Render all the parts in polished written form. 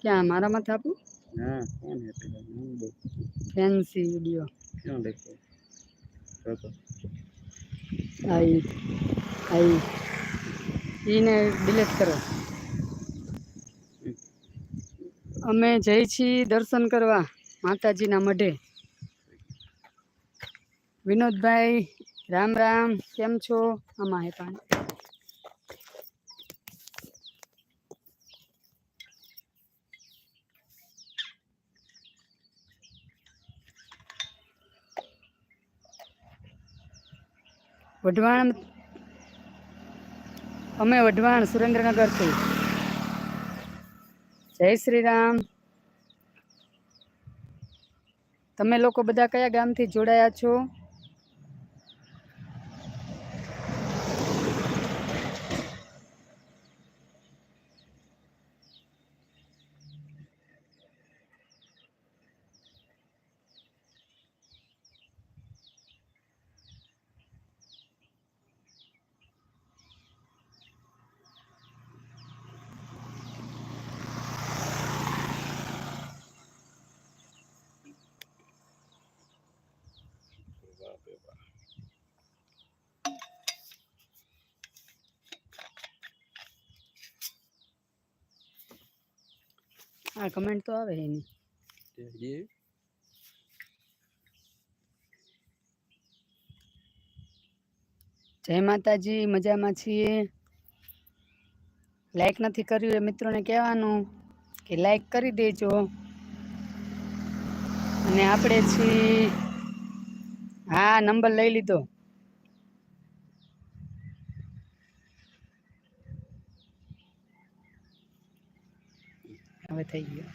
क्या हमारा मत आपू हाँ कौन है पेला फैंसी वीडियो क्यों देखो तो आई आई ઈને ડિલીટ કરો અમે જઈ છીએ દર્શન કરવા માતાજીના મઢે વિનોદભાઈ રામ રામ કેમ છો આમાં હે પાણી વઢવાણ અમે વઢવાણ સુરેન્દ્રનગરથી જય શ્રી રામ તમે લોકો બધા કયા ગામથી જોડાયા છો આ કમેન્ટ તો આવે એની ये જય માતાજી મજામાં છીએ લાઈક નથી કર્યું એ મિત્રોને કહેવાનું કે લાઈક કરી દેજો અને આપણે છીએ હા નંબર લઈ લીધો હવે થઈ ગયો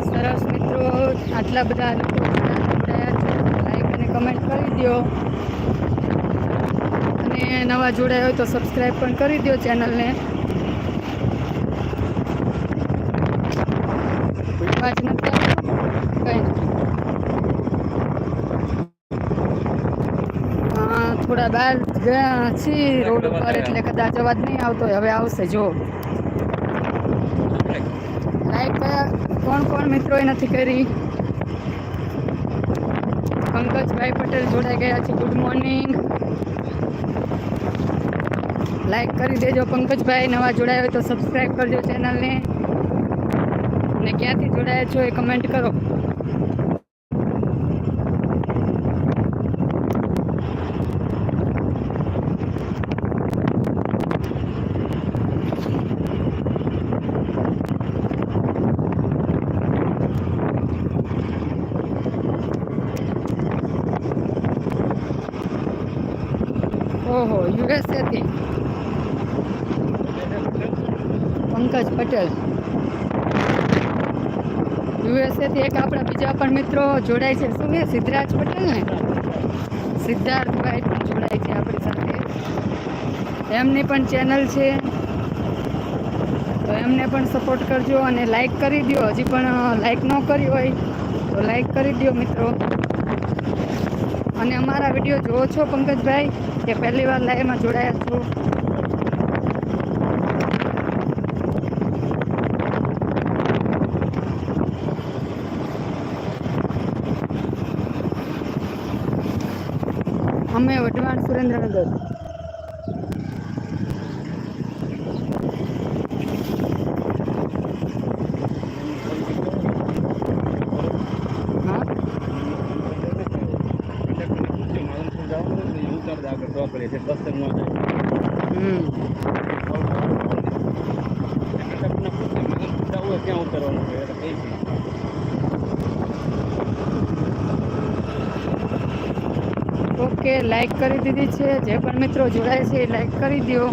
સરસ મિત્રો આટલા બધા લોકો જોડાયા છે લાઈક અને કમેન્ટ કરી દો અને નવા જોડાયા હોય તો સબસ્ક્રાઈબ પણ કરી દો ચેનલને અવાજ નથી આવતો કંઈ થોડા બહાર ગયા છીએ રોડ ઉપર એટલે કદાચ અવાજ નહીં આવતો હોય હવે આવશે જો લાઈક કોણ કોણ મિત્રોએ નથી કરી પંકજભાઈ પટેલ જોડાઈ ગયા છે ગુડ મોર્નિંગ લાઈક કરી દેજો પંકજભાઈ નવા જોડાયા હોય તો સબસ્ક્રાઈબ કરજો ચેનલને અને ક્યાંથી જોડાયા છો એ કમેન્ટ કરો ઓહો યુએસએ થી પંકજ પટેલ યુએસએ થી એક આપણા બીજા પણ મિત્રો જોડાય છે શું એ સિદ્ધરાજ પટેલ ને સિદ્ધાર્થભાઈ પણ જોડાય છે આપણી સાથે એમની પણ ચેનલ છે તો એમને પણ સપોર્ટ કરજો અને લાઈક કરી દો હજી પણ લાઈક ન કરી હોય તો લાઈક કરી દો મિત્રો અને અમારા વિડીયો જોવો છો પંકજભાઈ કે પહેલી વાર લાઈવમાં જોડાયા છો અમે વઢવાણ સુરેન્દ્રનગર ઓકે લાઈક કરી દીધી છે જે પણ મિત્રો જોડાય છે લાઈક કરી દો